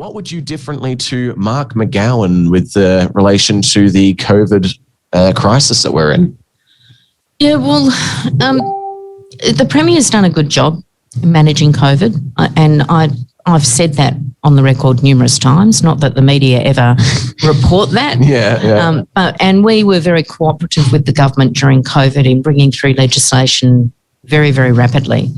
What would you differently to Mark McGowan with relation to the COVID crisis that we're in? Yeah, well, the Premier's done a good job in managing COVID, and I've said that on the record numerous times, not that the media ever report that. Yeah. And we were very cooperative with the government during COVID in bringing through legislation very, very rapidly.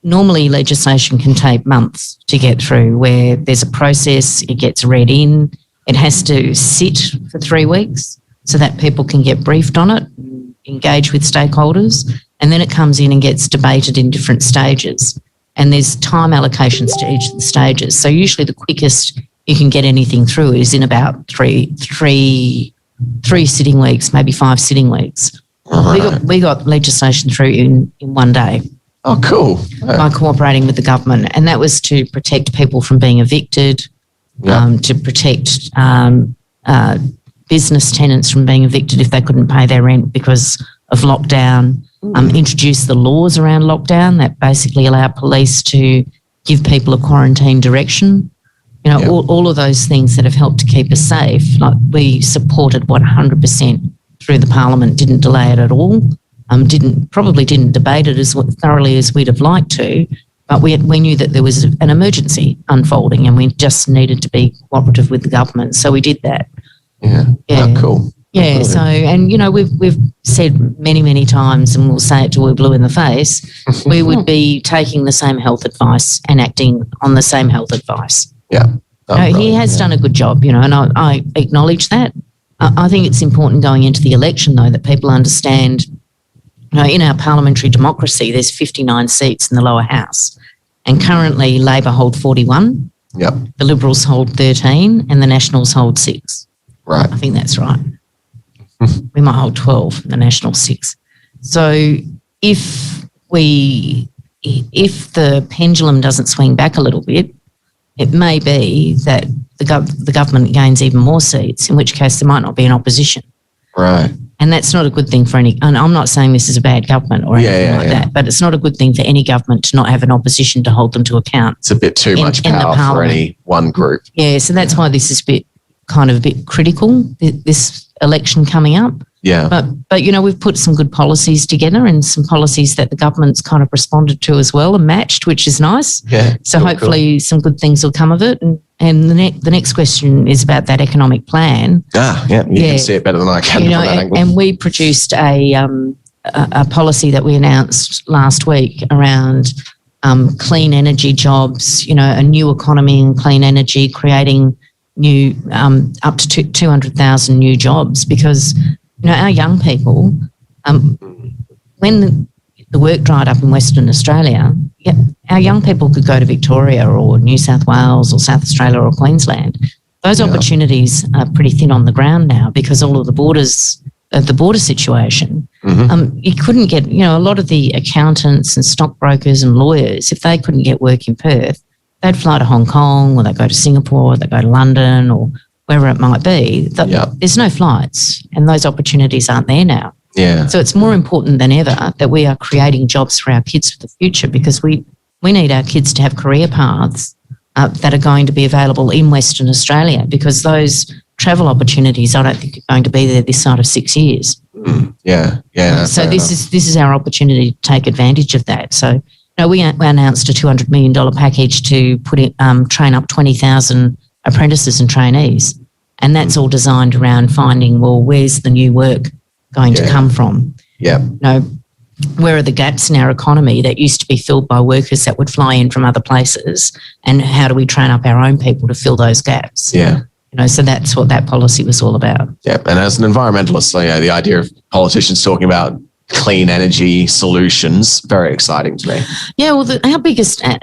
Normally legislation can take months to get through, where there's a process, it gets read in, it has to sit for 3 weeks so that people can get briefed on it, engage with stakeholders, and then it comes in and gets debated in different stages. And there's time allocations to each of the stages. So usually the quickest you can get anything through is in about three sitting weeks, maybe 5 sitting weeks. We got legislation through in 1 day. Oh, cool. By cooperating with the government. And that was to protect people from being evicted, to protect business tenants from being evicted if they couldn't pay their rent because of lockdown, introduce the laws around lockdown that basically allow police to give people a quarantine direction. All of those things that have helped to keep us safe. Like, we supported 100% through the Parliament, didn't delay it at all, probably didn't debate it as thoroughly as we'd have liked to, but we knew that there was an emergency unfolding and we just needed to be cooperative with the government. So we did that. Yeah. Oh, cool. Yeah, so, and, we've said many, many times, and we'll say it till we're blue in the face, we would be taking the same health advice and acting on the same health advice. Yeah. He has done a good job, and I acknowledge that. I think it's important going into the election, though, that people understand, in our parliamentary democracy, there's 59 seats in the lower house, and currently Labor hold 41. Yep. The Liberals hold 13 and the Nationals hold 6. Right. I think that's right. We might hold 12, the Nationals 6. So if the pendulum doesn't swing back a little bit, it may be that the government gains even more seats, in which case there might not be an opposition. Right. And that's not a good thing for any, and I'm not saying this is a bad government or anything like that, but it's not a good thing for any government to not have an opposition to hold them to account. It's a bit too much power for any one group. Yeah, so that's why this is a bit critical, this election coming up. Yeah. But we've put some good policies together and some policies that the government's kind of responded to as well and matched, which is nice. Yeah. So hopefully some good things will come of it. And the next question is about that economic plan. Yeah. You can see it better than I can from that angle. And we produced a policy that we announced last week around clean energy jobs, a new economy in clean energy, creating new up to 200,000 new jobs, because our young people, when the work dried up in Western Australia, our young people could go to Victoria or New South Wales or South Australia or Queensland. Those opportunities are pretty thin on the ground now because all of the border situation. You couldn't get, a lot of the accountants and stockbrokers and lawyers, if they couldn't get work in Perth, they'd fly to Hong Kong or they'd go to Singapore or they'd go to London or wherever it might be. There's no flights and those opportunities aren't there now. Yeah. So it's more important than ever that we are creating jobs for our kids for the future, because we need our kids to have career paths that are going to be available in Western Australia, because those travel opportunities I don't think are going to be there this side of 6 years. Yeah. So this is our opportunity to take advantage of that. So we announced a $200 million package to train up 20,000 apprentices and trainees. And that's all designed around finding, where's the new work going to come from? Yeah. Where are the gaps in our economy that used to be filled by workers that would fly in from other places? And how do we train up our own people to fill those gaps? Yeah. So that's what that policy was all about. Yeah. And as an environmentalist, the idea of politicians talking about clean energy solutions, very exciting to me. Yeah, well,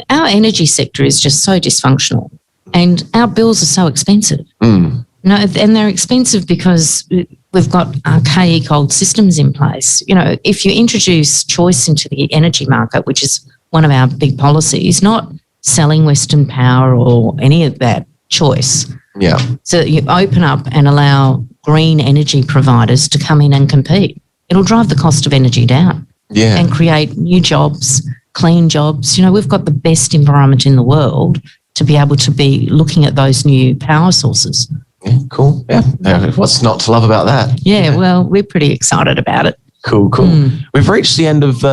our energy sector is just so dysfunctional and our bills are so expensive. And they're expensive because we've got archaic old systems in place. If you introduce choice into the energy market, which is one of our big policies, not selling Western power or any of that choice. Yeah. So that you open up and allow green energy providers to come in and compete. It'll drive the cost of energy down and create new jobs, clean jobs. We've got the best environment in the world to be able to be looking at those new power sources. Yeah, cool. Yeah. What's not to love about that? Yeah, well, we're pretty excited about it. Cool. We've reached the end of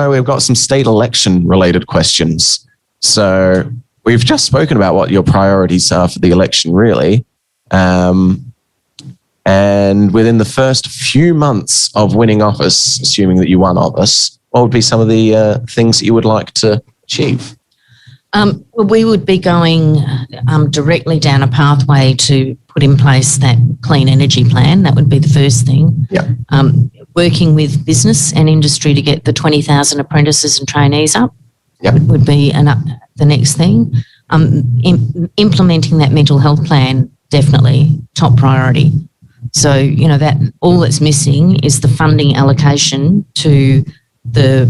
we've got some state election related questions. So we've just spoken about what your priorities are for the election, really. And within the first few months of winning office, assuming that you won office, what would be some of the things that you would like to achieve? We would be going directly down a pathway to put in place that clean energy plan. That would be the first thing. Yeah. Working with business and industry to get the 20,000 apprentices and trainees up. Yep. Would be the next thing. Implementing that mental health plan, definitely top priority. So, that all that's missing is the funding allocation to the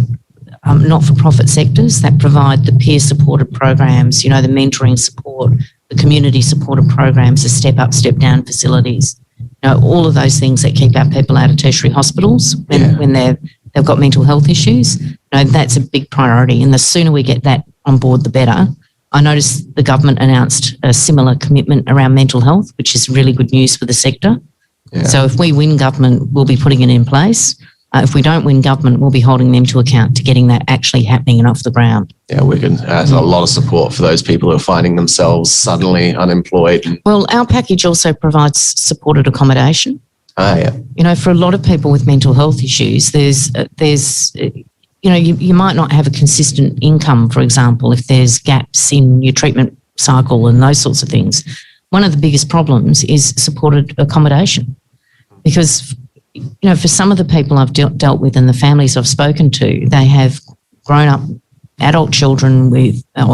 not-for-profit sectors that provide the peer-supported programs, the mentoring support, the community-supported programs, the step-up, step-down facilities, all of those things that keep our people out of tertiary hospitals when they've got mental health issues. That's a big priority, and the sooner we get that on board, the better. I noticed the government announced a similar commitment around mental health, which is really good news for the sector. Yeah. So if we win government, we'll be putting it in place. If we don't win government, we'll be holding them to account to getting that actually happening and off the ground. Yeah, we can. There's a lot of support for those people who are finding themselves suddenly unemployed. Well, our package also provides supported accommodation. Yeah. For a lot of people with mental health issues, you might not have a consistent income, for example, if there's gaps in your treatment cycle and those sorts of things. One of the biggest problems is supported accommodation because for some of the people I've dealt with and the families I've spoken to, they have grown up adult children, I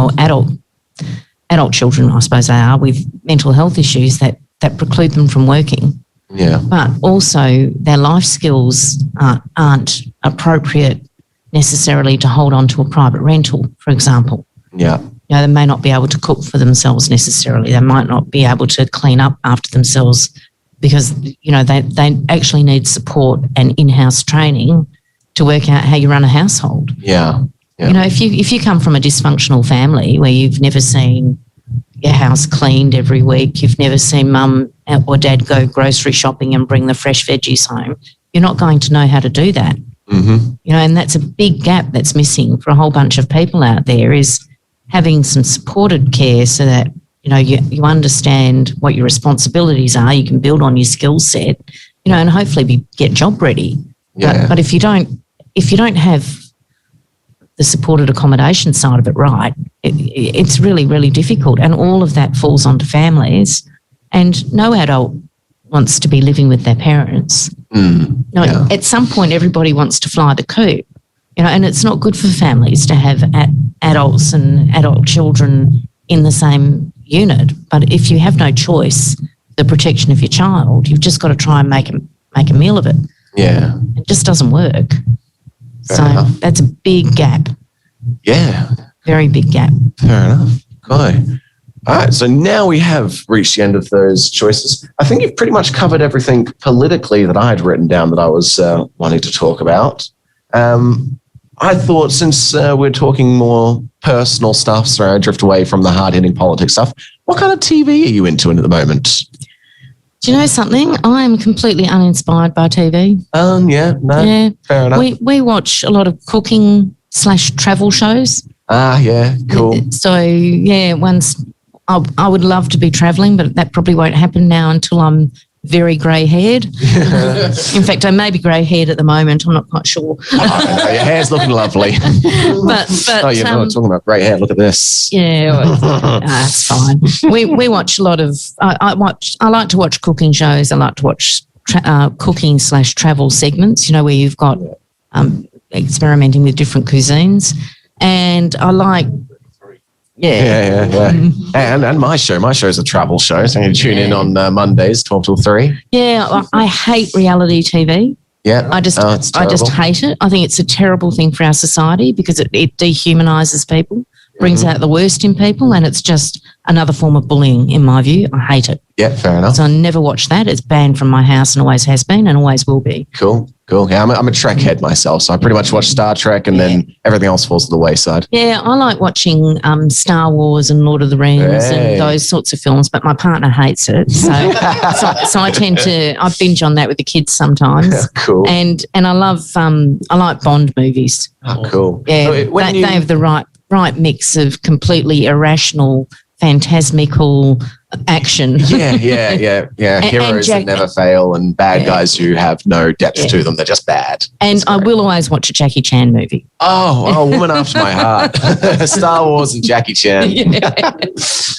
suppose they are, with mental health issues that preclude them from working. Yeah. But also their life skills aren't appropriate necessarily to hold on to a private rental, for example. Yeah. They may not be able to cook for themselves necessarily. They might not be able to clean up after themselves because, they actually need support and in-house training to work out how you run a household. Yeah. If you come from a dysfunctional family where you've never seen your house cleaned every week, you've never seen mum or dad go grocery shopping and bring the fresh veggies home, you're not going to know how to do that. Mm-hmm. And that's a big gap that's missing for a whole bunch of people out there is having some supported care so that, you understand what your responsibilities are, you can build on your skill set, and hopefully get job ready. Yeah. But if you don't have the supported accommodation side of it right, it's really, really difficult. And all of that falls onto families and no adult wants to be living with their parents. At some point, everybody wants to fly the coop, and it's not good for families to have adults and adult children in the same unit. But if you have no choice, the protection of your child, you've just got to try and make a meal of it. Yeah. It just doesn't work. Fair enough. That's a big gap. Yeah. Very big gap. Fair enough. Good. All right, so now we have reached the end of those choices. I think you've pretty much covered everything politically that I had written down that I was wanting to talk about. I thought since we're talking more personal stuff, so I drift away from the hard-hitting politics stuff, what kind of TV are you into at the moment? Do you know something? I am completely uninspired by TV. Yeah, fair enough. We watch a lot of cooking/travel shows. Yeah, cool. So, I would love to be travelling, but that probably won't happen now until I'm very grey-haired. In fact, I may be grey-haired at the moment. I'm not quite sure. Your hair's looking lovely. but talking about grey hair. Look at this. Yeah, that's fine. We watch a lot of. I like to watch cooking shows. I like to watch cooking/travel segments. Where you've got experimenting with different cuisines, and I like. Yeah. And my show's a travel show, so you can tune in on Mondays, 12 till 3. Yeah, I hate reality TV. Yeah, I just hate it. I think it's a terrible thing for our society because it dehumanises people, brings out the worst in people, and it's just another form of bullying, in my view. I hate it. Yeah, fair enough. So I never watch that. It's banned from my house and always has been and always will be. Cool. Yeah, I'm a Trek head myself, so I pretty much watch Star Trek and then everything else falls to the wayside. Yeah, I like watching Star Wars and Lord of the Rings and those sorts of films, but my partner hates it. So I tend to binge on that with the kids sometimes. Cool. And I love I like Bond movies. Oh, cool. Yeah, so they have the right mix of completely irrational, phantasmical action. Yeah. Heroes that never fail and bad guys who have no depth to them. They're just bad. And I will always watch a Jackie Chan movie. Oh, woman after my heart. Star Wars and Jackie Chan. Yeah.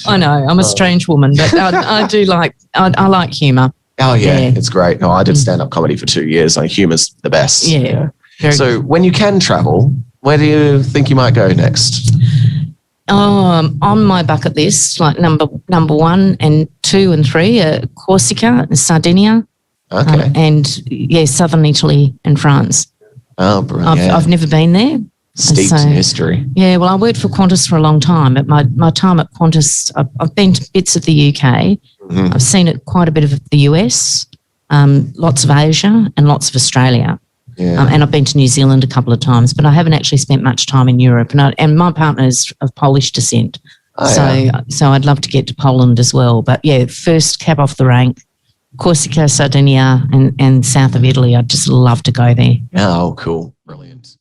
I know, I'm a strange woman, but I do like, I like humour. Oh, yeah, it's great. No, I did stand-up comedy for 2 years. Like, humour's the best. Yeah. So when you can travel, where do you think you might go next? On my bucket list, like number 1 and 2 and 3 are Corsica and Sardinia. Okay. And southern Italy and France. Oh, brilliant. I've never been there. Steeped in history. Yeah, well, I worked for Qantas for a long time. At my time at Qantas, I've been to bits of the UK. Mm-hmm. I've seen quite a bit of the US, lots of Asia and lots of Australia. Yeah. And I've been to New Zealand a couple of times, but I haven't actually spent much time in Europe. And my partner is of Polish descent. So I'd love to get to Poland as well. But yeah, first cab off the rank, Corsica, Sardinia and south of Italy. I'd just love to go there. Oh, cool. Brilliant.